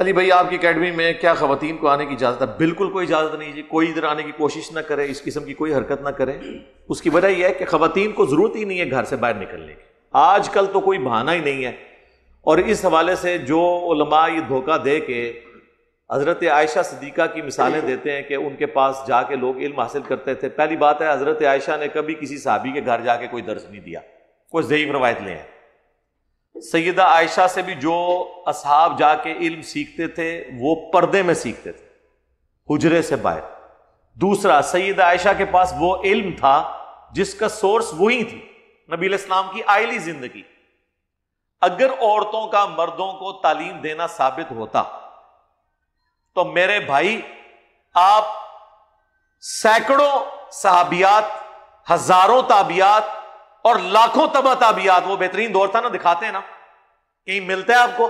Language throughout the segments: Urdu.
علی بھائی آپ کی اکیڈمی میں کیا خواتین کو آنے کی اجازت ہے؟ بالکل کوئی اجازت نہیں جی، کوئی ادھر آنے کی کوشش نہ کرے، اس قسم کی کوئی حرکت نہ کرے۔ اس کی وجہ یہ ہے کہ خواتین کو ضرورت ہی نہیں ہے گھر سے باہر نکلنے کی، آج کل تو کوئی بہانہ ہی نہیں ہے۔ اور اس حوالے سے جو علماء یہ دھوکہ دے کے حضرت عائشہ صدیقہ کی مثالیں دیتے ہیں کہ ان کے پاس جا کے لوگ علم حاصل کرتے تھے، پہلی بات ہے حضرت عائشہ نے کبھی کسی صحابی کے گھر جا کے کوئی درس نہیں دیا، کوئی ضعیف روایت لے ہیں۔ سیدہ عائشہ سے بھی جو اصحاب جا کے علم سیکھتے تھے وہ پردے میں سیکھتے تھے، حجرے سے باہر۔ دوسرا، سیدہ عائشہ کے پاس وہ علم تھا جس کا سورس وہی تھی، نبی علیہ السلام کی آئلی زندگی۔ اگر عورتوں کا مردوں کو تعلیم دینا ثابت ہوتا تو میرے بھائی آپ سینکڑوں صحابیات، ہزاروں تابعیات اور لاکھوں تبع تابعیات، وہ بہترین دور تھا نا، دکھاتے ہیں نا، کہیں ملتا ہے آپ کو؟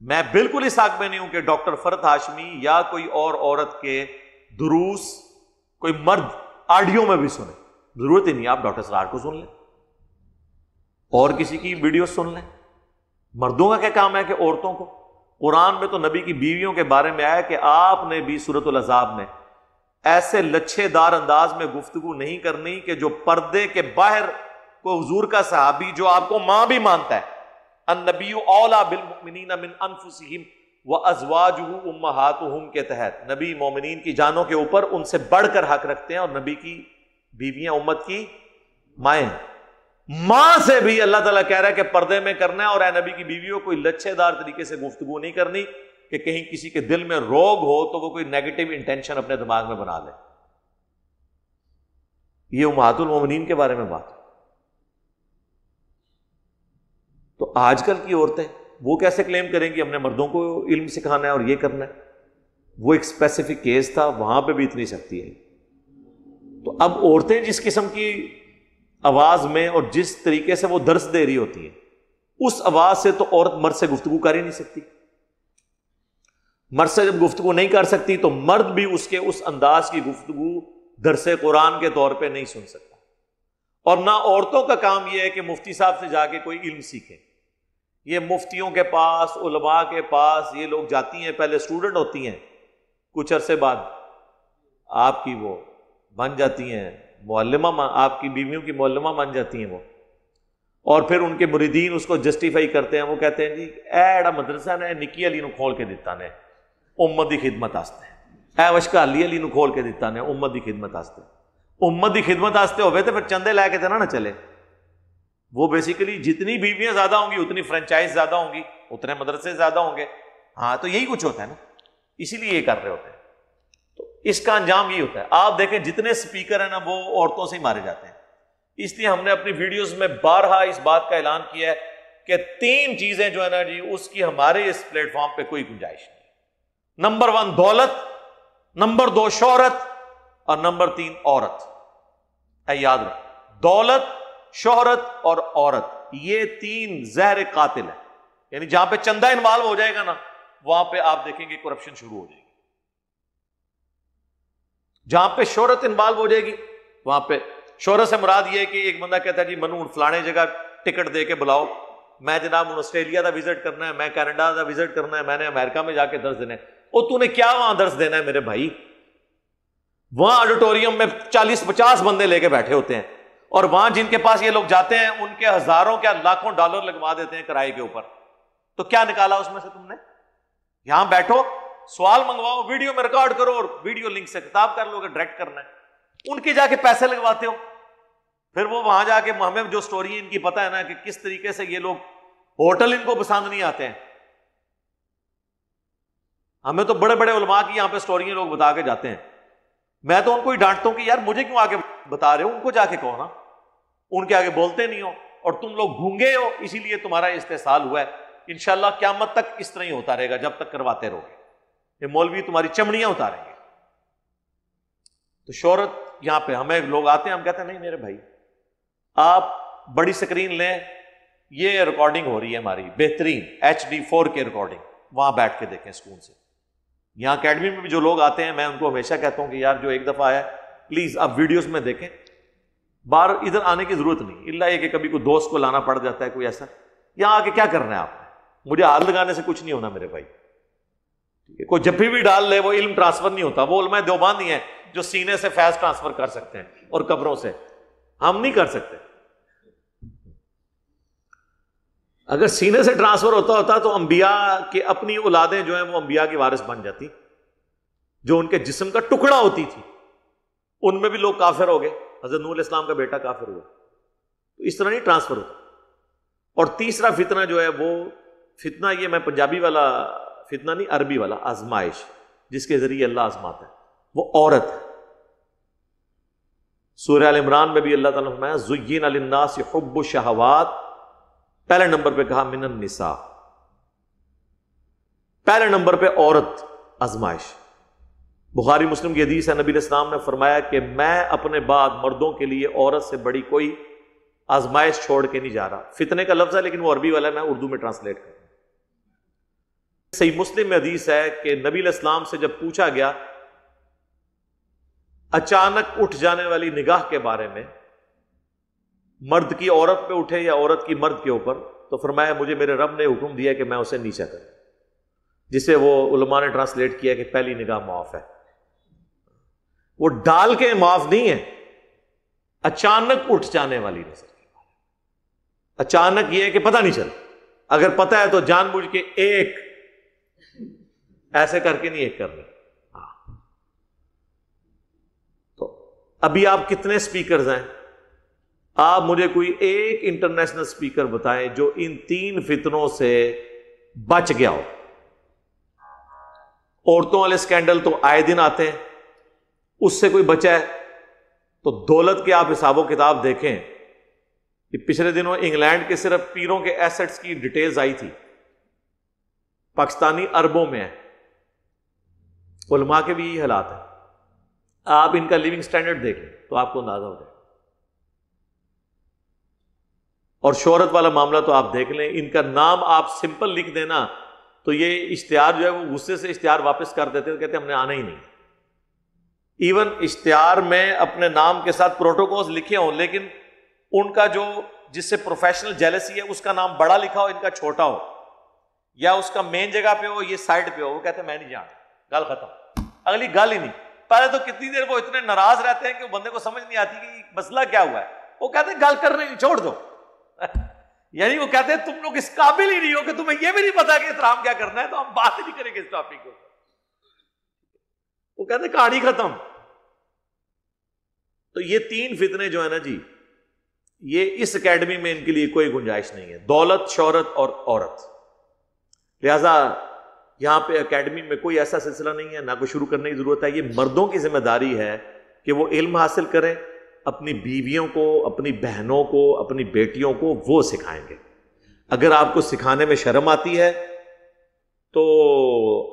میں بالکل اس حق میں نہیں ہوں کہ ڈاکٹر فرحت ہاشمی یا کوئی اور عورت کے دروس کوئی مرد آڈیو میں بھی سنے، ضرورت ہی نہیں، آپ ڈاکٹر سرار کو سن لیں اور کسی کی ویڈیو سن لیں۔ مردوں کا کیا کام ہے کہ عورتوں کو؟ قرآن میں تو نبی کی بیویوں کے بارے میں آیا کہ آپ نے بھی سورۃ الاحزاب میں ایسے لچھے دار انداز میں گفتگو نہیں کرنی کہ جو پردے کے باہر کوئی حضور کا صحابی جو آپ کو ماں بھی مانتا ہے، النبی اولیٰ بالمؤمنین من انفسہم وازواجہ امہاتہم کے تحت نبی مومنین کی جانوں کے اوپر ان سے بڑھ کر حق رکھتے ہیں، اور نبی کی بیویاں امت کی مائیں۔ ماں سے بھی اللہ تعالیٰ کہہ رہا ہے کہ پردے میں کرنا ہے، اور اے نبی کی بیویوں کوئی لچھے دار طریقے سے گفتگو نہیں کرنی کہ کہیں کسی کے دل میں روگ ہو تو وہ کوئی نیگیٹو انٹینشن اپنے دماغ میں بنا لے۔ یہ امہات المومنین کے بارے میں بات۔ تو آج کل کی عورتیں وہ کیسے کلیم کریں گی ہم نے مردوں کو علم سکھانا ہے اور یہ کرنا ہے؟ وہ ایک اسپیسیفک کیس تھا، وہاں پہ بھی اتنی سختی ہے۔ تو اب عورتیں جس قسم کی آواز میں اور جس طریقے سے وہ درس دے رہی ہوتی ہیں، اس آواز سے تو عورت مرد سے گفتگو کر ہی نہیں سکتی۔ مرد سے جب گفتگو نہیں کر سکتی تو مرد بھی اس کے اس انداز کی گفتگو درس قرآن کے طور پہ نہیں سن سکتا۔ اور نہ عورتوں کا کام یہ ہے کہ مفتی صاحب سے جا کے کوئی علم سیکھیں۔ یہ مفتیوں کے پاس، علماء کے پاس یہ لوگ جاتی ہیں، پہلے اسٹوڈنٹ ہوتی ہیں، کچھ عرصے بعد آپ کی وہ بن جاتی ہیں معلمہ، آپ کی بیویوں کی معلمہ بن جاتی ہیں وہ، اور پھر ان کے مریدین اس کو جسٹیفائی کرتے ہیں، وہ کہتے ہیں جی ایڑا مدرسہ نے نکی علی نو کھول کے دیتا نے امت دی خدمت واسطے، اے وشکا علی نو کھول کے دیتا نے امت دی خدمت واسطے۔ امت دی خدمت واسطے ہوئے تو پھر چندے لے کے تو نہ چلے۔ وہ بیسیکلی جتنی بیویاں زیادہ ہوں گی اتنی فرنچائز زیادہ ہوں گی، اتنے مدرسے زیادہ ہوں گے۔ ہاں تو یہی کچھ ہوتا ہے نا، اسی لیے یہ کر رہے ہوتے ہیں۔ تو اس کا انجام یہی ہوتا ہے۔ آپ دیکھیں جتنے سپیکر ہیں نا وہ عورتوں سے ہی مارے جاتے ہیں۔ اس لیے ہم نے اپنی ویڈیوز میں بارہا اس بات کا اعلان کیا ہے کہ 3 چیزیں جو ہے نا جی اس کی ہمارے اس پلیٹ فارم پہ کوئی گنجائش نہیں۔ نمبر 1 دولت، نمبر 2 شہرت، اور نمبر 3 عورت۔ یاد رکھ، دولت، شہرت اور عورت، یہ 3 زہر قاتل ہیں۔ یعنی جہاں پہ چندہ انوالو ہو جائے گا نا وہاں پہ آپ دیکھیں گے کرپشن شروع ہو جائے گی۔ جہاں پہ شہرت انوالو ہو جائے گی وہاں پہ، شہرت سے مراد یہ ہے کہ ایک بندہ کہتا ہے جی منو فلانے جگہ ٹکٹ دے کے بلاؤ، میں جناب آسٹریلیا کا وزٹ کرنا ہے، میں کینیڈا کا وزٹ کرنا ہے، میں نے امریکہ میں جا کے درس دینا ہے۔ اور تو نے کیا وہاں درس دینا ہے میرے بھائی؟ وہاں آڈیٹوریم میں 40-50 بندے لے کے بیٹھے ہوتے ہیں، اور وہاں جن کے پاس یہ لوگ جاتے ہیں ان کے ہزاروں کیا لاکھوں ڈالر لگوا دیتے ہیں کرائے کے اوپر۔ تو کیا نکالا اس میں سے تم نے؟ یہاں بیٹھو، سوال منگواؤ، ویڈیو میں ریکارڈ کرو اور ویڈیو لنک سے خطاب کر لو کہ ڈائریکٹ کرنا ہے۔ ان کے جا کے پیسے لگواتے ہو، پھر وہ وہاں جا کے ہمیں جو سٹوری ان کی پتہ ہے نا کہ کس طریقے سے یہ لوگ ہوٹل ان کو پسند نہیں آتے ہیں۔ ہمیں تو بڑے بڑے علماء کی یہاں پہ سٹوریاں لوگ بتا کے جاتے ہیں، میں تو ان کو ہی ڈانٹتا ہوں کہ یار مجھے کیوں آگے بتا رہے ہو، ان کو جا کے کہو نا، ان کے آگے بولتے نہیں ہو، اور تم لوگ گھونگے ہو، اسی لیے تمہارا استحصال ہوا ہے۔ انشاءاللہ قیامت تک اس طرح ہی ہوتا رہے گا جب تک کرواتے رہو گے، یہ مولوی تمہاری چمڑیاں اتاریں گے۔ تو شہرت یہاں پہ ہمیں لوگ آتے ہیں، ہم کہتے ہیں نہیں میرے بھائی آپ بڑی سکرین لیں، یہ ریکارڈنگ ہو رہی ہے ہماری بہترین HD 4K ریکارڈنگ، وہاں بیٹھ کے دیکھیں سکون سے۔ یہاں اکیڈمی میں بھی جو لوگ آتے ہیں میں ان کو ہمیشہ کہتا ہوں کہ یار جو ایک دفعہ آیا پلیز آپ ویڈیوز میں دیکھیں، باہر ادھر آنے کی ضرورت نہیں، الا یہ کہ کبھی کوئی دوست کو لانا پڑ جاتا ہے کوئی ایسا۔ یہاں آ کے کیا کرنا ہے آپ نے؟ مجھے ہاتھ لگانے سے کچھ نہیں ہونا میرے بھائی. کوئی جب بھی ڈال لے وہ علم ٹرانسفر نہیں ہوتا. وہ علماء دیوبند ہی ہیں جو سینے سے فیض ٹرانسفر کر سکتے ہیں اور قبروں سے. ہم نہیں کر سکتے. اگر سینے سے ٹرانسفر ہوتا تو انبیاء کی اپنی اولادیں جو ہیں وہ انبیاء کی وارث بن جاتی, جو ان کے جسم کا ٹکڑا ہوتی تھی. ان میں بھی لوگ کافر ہو گئے. حضرت نوح علیہ السلام کا بیٹا کافر ہوا. تو اس طرح نہیں ٹرانسفر ہوتا. اور تیسرا فتنہ جو ہے وہ فتنہ, یہ میں پنجابی والا فتنہ نہیں, عربی والا, آزمائش جس کے ذریعے اللہ آزماتا ہے, وہ عورت ہے. سورہ ال عمران میں بھی اللہ تعالیٰ نے فرمایا زُيِّنَ لِلنَّاسِ حُبُّ الشَّهَوَاتِ, پہلے نمبر پہ کہا من النساء, پہلے نمبر پہ عورت آزمائش. بخاری مسلم کی حدیث ہے, نبی علیہ السلام نے فرمایا کہ میں اپنے بعد مردوں کے لیے عورت سے بڑی کوئی آزمائش چھوڑ کے نہیں جا رہا. فتنے کا لفظ ہے لیکن وہ عربی والا ہے, میں اردو میں ٹرانسلیٹ کروں. صحیح مسلم میں حدیث ہے کہ نبی علیہ السلام سے جب پوچھا گیا اچانک اٹھ جانے والی نگاہ کے بارے میں, مرد کی عورت پہ اٹھے یا عورت کی مرد کے اوپر, تو فرمایا مجھے میرے رب نے حکم دیا کہ میں اسے نیچا کروں, جسے وہ علماء نے ٹرانسلیٹ کیا کہ پہلی نگاہ معاف ہے. وہ ڈال کے معاف نہیں ہے, اچانک اٹھ جانے والی نظر. اچانک یہ ہے کہ پتہ نہیں چلا, اگر پتہ ہے تو جان بوجھ کے ایک ایسے کر کے نہیں ایک کرنی. تو ابھی آپ کتنے سپیکرز ہیں؟ آپ مجھے کوئی ایک انٹرنیشنل سپیکر بتائیں جو ان تین فتنوں سے بچ گیا ہو. عورتوں والے سکینڈل تو آئے دن آتے ہیں, اس سے کوئی بچا ہے؟ تو دولت کے آپ حساب و کتاب دیکھیں کہ پچھلے دنوں انگلینڈ کے صرف پیروں کے ایسٹس کی ڈیٹیلز آئی تھی, پاکستانی اربوں میں ہے. علماء کے بھی یہی حالات ہیں. آپ ان کا لیونگ سٹینڈرڈ دیکھیں تو آپ کو اندازہ ہو جائے. اور شہرت والا معاملہ تو آپ دیکھ لیں, ان کا نام آپ سمپل لکھ دینا تو یہ اشتہار جو ہے وہ غصے سے اشتہار واپس کر دیتے ہیں, کہتے ہیں ہم نے آنا ہی نہیں. ایون اشتہار میں اپنے نام کے ساتھ پروٹوکولز لکھے ہوں, لیکن ان کا جو جس سے پروفیشنل جیلسی ہے اس کا نام بڑا لکھا ہو, ان کا چھوٹا ہو, یا اس کا مین جگہ پہ ہو, یہ سائڈ پہ ہو, وہ کہتے ہیں میں نہیں جانا, گل ختم, اگلی گل ہی نہیں. پہلے تو کتنی دیر وہ اتنے ناراض رہتے ہیں کہ وہ بندے کو سمجھ نہیں آتی کہ مسئلہ کیا ہوا ہے. وہ کہتے ہیں گل کرنے نہیں, چھوڑ دو. یعنی وہ کہتے ہیں تم لوگ اس قابل ہی نہیں ہو کہ تمہیں یہ بھی نہیں پتا کہ احترام کیا کرنا ہے, تو ہم بات ہی نہیں کریں گے اس ٹاپک کو. وہ کہتے ہیں کہانی ختم. تو یہ تین فتنے جو ہے نا جی, یہ اس اکیڈمی میں ان کے لیے کوئی گنجائش نہیں ہے, دولت, شہرت اور عورت. لہذا یہاں پہ اکیڈمی میں کوئی ایسا سلسلہ نہیں ہے, نہ کوئی شروع کرنے کی ضرورت ہے. یہ مردوں کی ذمہ داری ہے کہ وہ علم حاصل کریں, اپنی بیویوں کو, اپنی بہنوں کو, اپنی بیٹیوں کو وہ سکھائیں گے. اگر آپ کو سکھانے میں شرم آتی ہے تو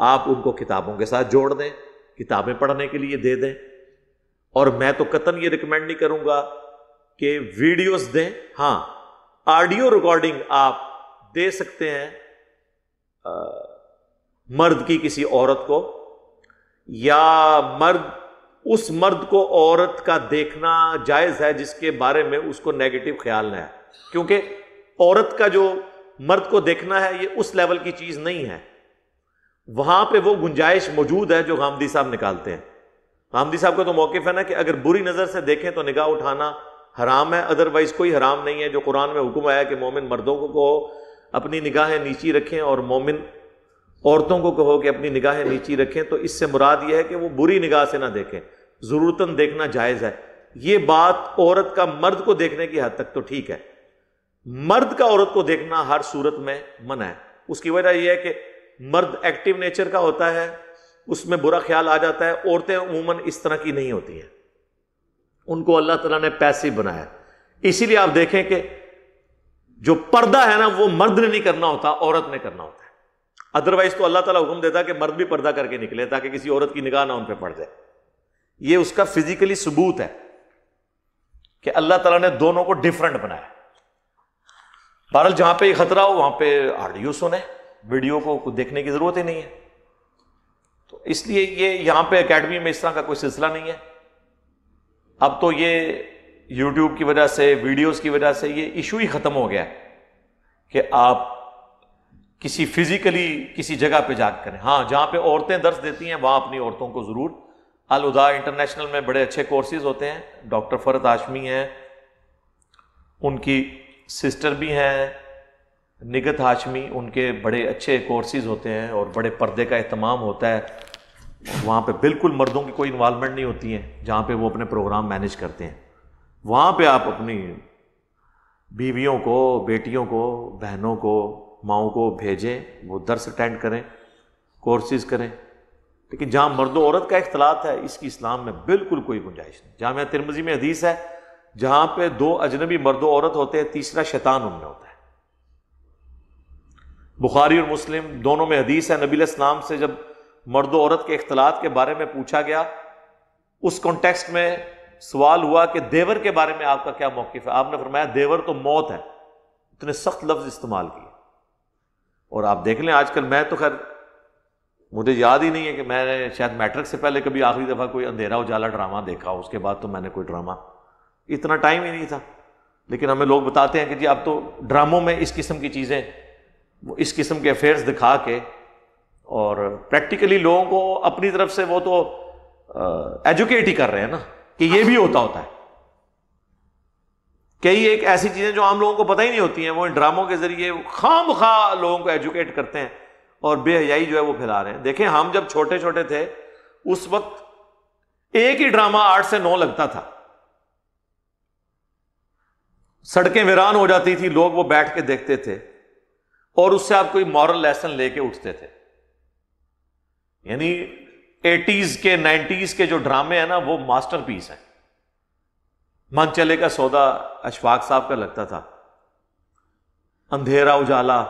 آپ ان کو کتابوں کے ساتھ جوڑ دیں, کتابیں پڑھنے کے لیے دے دیں. اور میں تو قطعاً یہ ریکمینڈ نہیں کروں گا کہ ویڈیوز دیں. ہاں, آڈیو ریکارڈنگ آپ دے سکتے ہیں مرد کی کسی عورت کو, یا اس مرد کو عورت کا دیکھنا جائز ہے جس کے بارے میں اس کو نیگیٹو خیال نہ ہے, کیونکہ عورت کا جو مرد کو دیکھنا ہے یہ اس لیول کی چیز نہیں ہے. وہاں پہ وہ گنجائش موجود ہے جو غامدی صاحب نکالتے ہیں. غامدی صاحب کا تو موقف ہے نا کہ اگر بری نظر سے دیکھیں تو نگاہ اٹھانا حرام ہے, ادروائز کوئی حرام نہیں ہے. جو قرآن میں حکم آیا کہ مومن مردوں کو اپنی نگاہیں نیچی رکھیں اور مومن عورتوں کو کہو کہ اپنی نگاہیں نیچی رکھیں, تو اس سے مراد یہ ہے کہ وہ بری نگاہ سے نہ دیکھیں, ضرورتاً دیکھنا جائز ہے. یہ بات عورت کا مرد کو دیکھنے کی حد تک تو ٹھیک ہے, مرد کا عورت کو دیکھنا ہر صورت میں منع ہے. اس کی وجہ یہ ہے کہ مرد ایکٹیو نیچر کا ہوتا ہے, اس میں برا خیال آ جاتا ہے. عورتیں عموماً اس طرح کی نہیں ہوتی ہیں, ان کو اللہ تعالیٰ نے پیسیو بنایا. اسی لیے آپ دیکھیں کہ جو پردہ ہے نا وہ مرد نے نہیں کرنا ہوتا, عورت نے کرنا ہوتا ہے. ادروائز تو اللہ تعالیٰ حکم دیتا ہے کہ مرد بھی پردہ کر کے نکلے تاکہ کسی عورت کی نگاہ نہ ان پہ پڑ جائے. یہ اس کا فزیکلی ثبوت ہے کہ اللہ تعالیٰ نے دونوں کو ڈیفرنٹ بنایا. بہرحال جہاں پہ خطرہ ہو وہاں پہ آڈیو سنیں, ویڈیو کو دیکھنے کی ضرورت ہی نہیں ہے. تو اس لیے یہ یہاں پہ اکیڈمی میں اس طرح کا کوئی سلسلہ نہیں ہے. اب تو یہ یوٹیوب کی وجہ سے, ویڈیوز کی وجہ سے یہ ایشو ہی ختم ہو گیا کہ آپ کسی فزیکلی کسی جگہ پہ جا کے کریں. ہاں جہاں پہ عورتیں درس دیتی ہیں وہاں اپنی عورتوں کو ضرور. الہدا انٹرنیشنل میں بڑے اچھے کورسز ہوتے ہیں. ڈاکٹر فرحت ہاشمی ہیں, ان کی سسٹر بھی ہیں نگت ہاشمی, ان کے بڑے اچھے کورسز ہوتے ہیں اور بڑے پردے کا اہتمام ہوتا ہے. وہاں پہ بالکل مردوں کی کوئی انوالومنٹ نہیں ہوتی ہے جہاں پہ وہ اپنے پروگرام مینیج کرتے ہیں. وہاں پہ آپ اپنی بیویوں کو, بیٹیوں کو, بہنوں کو, ماؤں کو بھیجیں, وہ درس اٹینڈ کریں, کورسز کریں. لیکن جہاں مرد و عورت کا اختلاط ہے اس کی اسلام میں بالکل کوئی گنجائش نہیں. جامعہ ترمذی میں حدیث ہے جہاں پہ دو اجنبی مرد و عورت ہوتے ہیں تیسرا شیطان ان میں ہوتا ہے. بخاری اور مسلم دونوں میں حدیث ہے, نبی علیہ السلام سے جب مرد و عورت کے اختلاط کے بارے میں پوچھا گیا, اس کانٹیکسٹ میں سوال ہوا کہ دیور کے بارے میں آپ کا کیا موقف ہے. آپ نے فرمایا دیور تو موت ہے. اتنے سخت لفظ استعمال کیے. اور آپ دیکھ لیں آج کل, میں تو خیر مجھے یاد ہی نہیں ہے کہ میں نے شاید میٹرک سے پہلے کبھی آخری دفعہ کوئی اندھیرا اجالا ڈرامہ دیکھا, اس کے بعد تو میں نے کوئی ڈرامہ, اتنا ٹائم ہی نہیں تھا. لیکن ہمیں لوگ بتاتے ہیں کہ جی اب تو ڈراموں میں اس قسم کی چیزیں, وہ اس قسم کے افیئرز دکھا کے اور پریکٹیکلی لوگوں کو اپنی طرف سے وہ تو ایجوکیٹ ہی کر رہے ہیں نا کہ یہ بھی ہوتا ہے. کئی ایک ایسی چیزیں جو عام لوگوں کو پتہ ہی نہیں ہوتی ہیں, وہ ان ڈراموں کے ذریعے خام خواہ لوگوں کو ایجوکیٹ کرتے ہیں اور بے حیائی جو ہے وہ پھیلا رہے ہیں. دیکھیں ہم جب چھوٹے چھوٹے تھے اس وقت ایک ہی ڈرامہ 8 سے 9 لگتا تھا, سڑکیں ویران ہو جاتی تھی, لوگ وہ بیٹھ کے دیکھتے تھے اور اس سے آپ کوئی مورل لیسن لے کے اٹھتے تھے. یعنی 80s کے 90s کے جو ڈرامے ہیں نا وہ ماسٹر پیس ہیں. من چلے کا سودا اشفاق صاحب کا لگتا تھا, اندھیرا اجالا,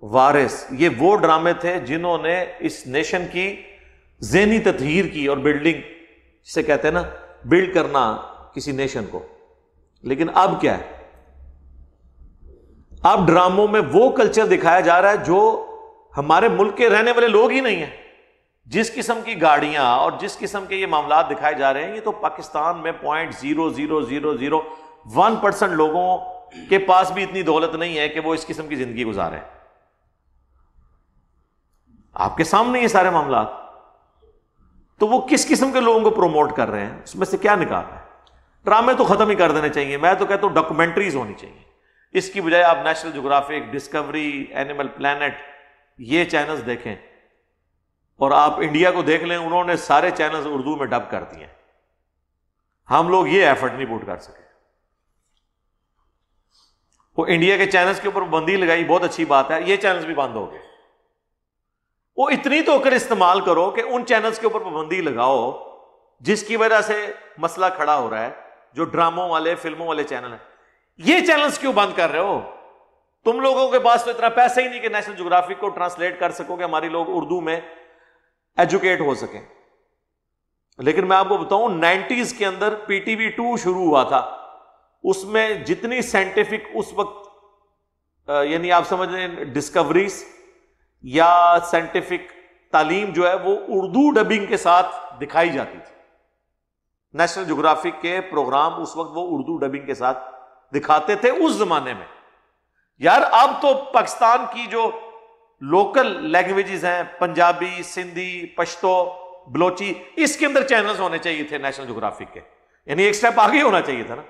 وارث, یہ وہ ڈرامے تھے جنہوں نے اس نیشن کی ذہنی تطہیر کی اور بلڈنگ, جسے کہتے ہیں نا بلڈ کرنا کسی نیشن کو. لیکن اب کیا ہے, اب ڈراموں میں وہ کلچر دکھایا جا رہا ہے جو ہمارے ملک کے رہنے والے لوگ ہی نہیں ہیں. جس قسم کی گاڑیاں اور جس قسم کے یہ معاملات دکھائے جا رہے ہیں, یہ تو پاکستان میں 0.0001% لوگوں کے پاس بھی اتنی دولت نہیں ہے کہ وہ اس قسم کی زندگی گزارے. آپ کے سامنے یہ سارے معاملات, تو وہ کس قسم کے لوگوں کو پروموٹ کر رہے ہیں, اس میں سے کیا نکال رہے ہیں؟ ڈرامے تو ختم ہی کر دینے چاہیے. میں تو کہتا ہوں ڈاکومنٹریز ہونی چاہیے. اس کی بجائے آپ national geographic, discovery, animal planet, یہ چینلز دیکھیں. اور آپ انڈیا کو دیکھ لیں, انہوں نے سارے چینلز اردو میں ڈب کر دیے. ہم لوگ یہ ایفرٹ نہیں پوٹ کر سکے. وہ انڈیا کے چینلز کے اوپر پابندی لگائی, بہت اچھی بات ہے, یہ چینلز بھی بند ہو گئے. وہ اتنی تو کر استعمال کرو کہ ان چینلز کے اوپر پابندی لگاؤ جس کی وجہ سے مسئلہ کھڑا ہو رہا ہے, جو ڈراموں والے, فلموں والے چینل ہیں. یہ چینلز کیوں بند کر رہے ہو؟ تم لوگوں کے پاس تو اتنا پیسہ ہی نہیں کہ نیشنل جغرافک کو ٹرانسلیٹ کر سکو کہ ہماری لوگ اردو میں ایجوکیٹ ہو سکیں. لیکن میں آپ کو بتاؤں 90s کے اندر PTV 2 شروع ہوا تھا, اس میں جتنی سائنٹیفک اس وقت یعنی آپ سمجھ لیں ڈسکوریز یا سائنٹیفک تعلیم جو ہے وہ اردو ڈبنگ کے ساتھ دکھائی جاتی تھی. نیشنل جغرافک کے پروگرام اس وقت وہ اردو ڈبنگ کے ساتھ دکھاتے تھے اس زمانے میں. یار اب تو پاکستان کی جو لوکل لینگویجز ہیں, پنجابی, سندھی, پشتو, بلوچی, اس کے اندر چینلز ہونے چاہیے تھے نیشنل جغرافک کے. یعنی ایک سٹیپ آگے ہونا چاہیے تھا نا.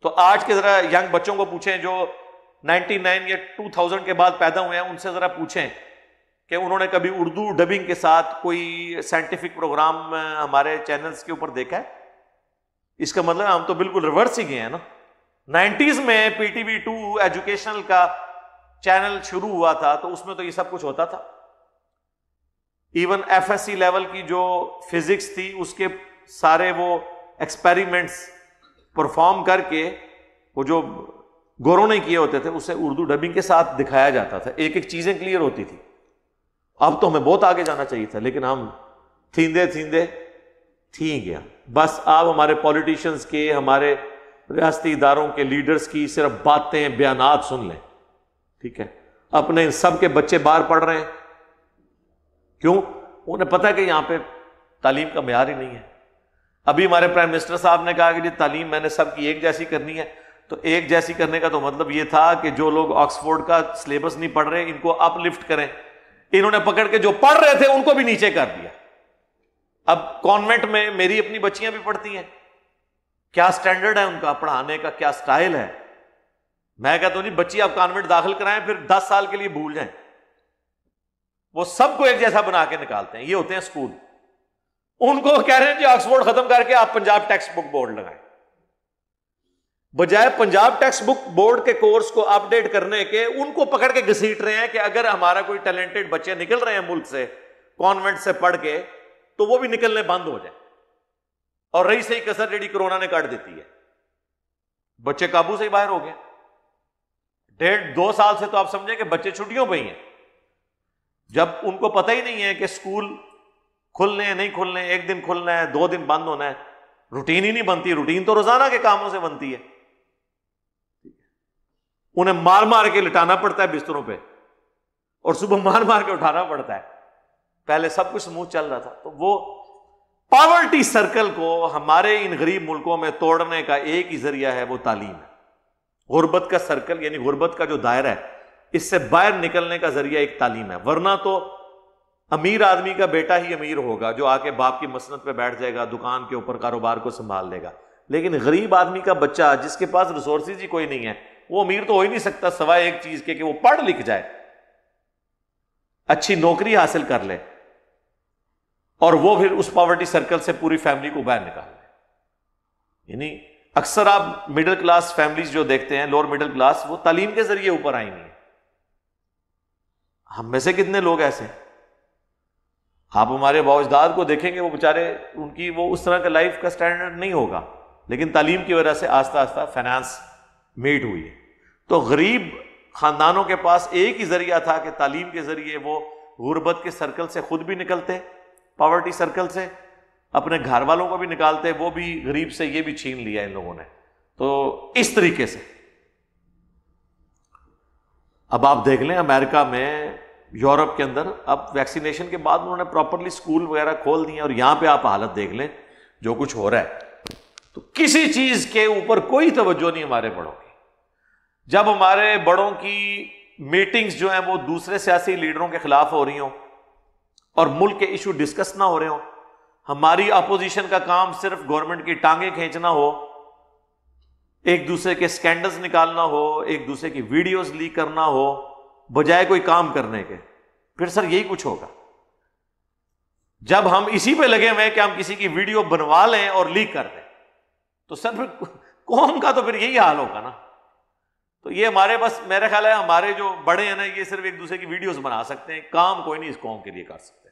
تو آج کے ذرا ینگ بچوں کو پوچھیں جو 99 یا 2000 کے بعد پیدا ہوئے ہیں, ان سے ذرا پوچھیں کہ انہوں نے کبھی اردو ڈبنگ کے ساتھ کوئی سائنٹیفک پروگرام ہمارے چینلز کے اوپر دیکھا ہے؟ اس کا مطلب ہم تو بالکل ریورس ہی گئے ہیں نا. 90s میں PTV 2 ایجوکیشنل کا چینل شروع ہوا تھا, تو اس میں تو یہ سب کچھ ہوتا تھا. ایون FSC لیول کی جو فزکس تھی اس کے سارے وہ ایکسپیریمنٹس پرفارم کر کے, وہ جو گوروں نے کیے ہوتے تھے, اسے اردو ڈبنگ کے ساتھ دکھایا جاتا تھا. ایک ایک چیزیں کلیئر ہوتی تھی. اب تو ہمیں بہت آگے جانا چاہیے تھا, لیکن ہم تھیندے تھی گیا. بس آپ ہمارے پولیٹیشنز کے, ہمارے ریاستی اداروں کے لیڈرز کی صرف باتیں, بیانات سن لیں, ٹھیک ہے. اپنے سب کے بچے باہر پڑھ رہے ہیں, کیوں؟ انہیں پتہ ہے کہ یہاں پہ تعلیم کا معیار ہی نہیں ہے. ابھی ہمارے پرائم منسٹر صاحب نے کہا کہ جی تعلیم میں نے سب کی ایک جیسی کرنی ہے. تو ایک جیسی کرنے کا تو مطلب یہ تھا کہ جو لوگ آکسفورڈ کا سلیبس نہیں پڑھ رہے ان کو اپ لفٹ کریں. انہوں نے پکڑ کے جو پڑھ رہے تھے ان کو بھی نیچے کر دیا. اب کانوینٹ میں میری اپنی بچیاں بھی پڑھتی ہیں, کیا سٹینڈرڈ ہے ان کا پڑھانے کا, کیا سٹائل ہے. میں کہتا ہوں جی بچی آپ کانوینٹ داخل کرائیں پھر 10 سال کے لیے بھول جائیں, وہ سب کو ایک جیسا بنا کے نکالتے ہیں. یہ ہوتے ہیں اسکول. ان کو کہہ رہے ہیں جی آکسفورڈ ختم کر کے آپ پنجاب ٹیکسٹ بک بورڈ لگائیں, بجائے پنجاب ٹیکسٹ بک بورڈ کے کورس کو اپ ڈیٹ کرنے کے ان کو پکڑ کے گھسیٹ رہے ہیں کہ اگر ہمارا کوئی ٹیلنٹڈ بچے نکل رہے ہیں ملک سے کانوینٹ سے پڑھ کے تو وہ بھی نکلنے بند ہو جائیں. اور رہی صحیح کسر جڑی کرونا نے کاٹ دیتی ہے, بچے قابو سے ہی باہر ہو گئے. 1.5-2 سال سے تو آپ سمجھیں کہ بچے چھٹیوں پہ ہی ہیں, جب ان کو پتہ ہی نہیں ہے کہ اسکول کھلنے ہیں نہیں کھلنے, ایک دن کھلنا ہے 2 دن بند ہونا ہے, روٹین ہی نہیں بنتی. روٹین تو روزانہ کے کاموں سے بنتی ہے. انہیں مار مار کے لٹانا پڑتا ہے بستروں پہ اور صبح مار مار کے اٹھانا پڑتا ہے. پہلے سب کچھ سموتھ چل رہا تھا. تو وہ پاورٹی سرکل کو ہمارے ان غریب ملکوں میں توڑنے کا ایک ہی ذریعہ ہے, وہ تعلیم ہے. غربت کا سرکل یعنی غربت کا جو دائرہ ہے اس سے باہر نکلنے کا ذریعہ ایک تعلیم ہے. ورنہ تو امیر آدمی کا بیٹا ہی امیر ہوگا جو آ کے باپ کی مسند پہ بیٹھ جائے گا, دکان کے اوپر کاروبار کو سنبھال لے گا. لیکن غریب آدمی کا بچہ جس کے پاس ریسورسز ہی کوئی نہیں ہے وہ امیر تو ہو ہی نہیں سکتا سوائے ایک چیز کے کہ وہ پڑھ لکھ جائے, اچھی نوکری حاصل کر لے اور وہ پھر اس پاورٹی سرکل سے پوری فیملی کو باہر نکال لے. یعنی اکثر آپ مڈل کلاس فیملیز جو دیکھتے ہیں, لوور مڈل کلاس, وہ تعلیم کے ذریعے اوپر آئی نہیں ہیں. ہم میں سے کتنے لوگ ایسے ہیں, آپ ہمارے باؤ اجداد کو دیکھیں گے وہ بیچارے ان کی وہ اس طرح کا لائف کا سٹینڈرڈ نہیں ہوگا, لیکن تعلیم کی وجہ سے آہستہ آہستہ فائنانس میٹ ہوئی ہے. تو غریب خاندانوں کے پاس ایک ہی ذریعہ تھا کہ تعلیم کے ذریعے وہ غربت کے سرکل سے خود بھی نکلتے, پاورٹی سرکل سے اپنے گھر والوں کو بھی نکالتے, وہ بھی غریب سے یہ بھی چھین لیا ان لوگوں نے. تو اس طریقے سے اب آپ دیکھ لیں امریکہ میں, یورپ کے اندر اب ویکسینیشن کے بعد انہوں نے پراپرلی اسکول وغیرہ کھول دیے, اور یہاں پہ آپ حالت دیکھ لیں جو کچھ ہو رہا ہے. تو کسی چیز کے اوپر کوئی توجہ نہیں ہمارے بڑوں کی. جب ہمارے بڑوں کی میٹنگز جو ہیں وہ دوسرے سیاسی لیڈروں کے خلاف ہو رہی ہوں اور ملک کے ایشو ڈسکس نہ ہو رہے ہوں, ہماری اپوزیشن کا کام صرف گورنمنٹ کی ٹانگیں کھینچنا ہو, ایک دوسرے کے سکینڈلز نکالنا ہو, ایک دوسرے کی ویڈیوز لیک کرنا ہو, بجائے کوئی کام کرنے کے, پھر سر یہی کچھ ہوگا. جب ہم اسی پہ لگے ہوئے کہ ہم کسی کی ویڈیو بنوا لیں اور لیک کر دیں تو سر پھر قوم کا تو پھر یہی حال ہوگا نا. تو یہ ہمارے بس میرا خیال ہے ہمارے جو بڑے ہیں نا یہ صرف ایک دوسرے کی ویڈیوز بنا سکتے ہیں, کام کوئی نہیں اس قوم کے لیے کر سکتے.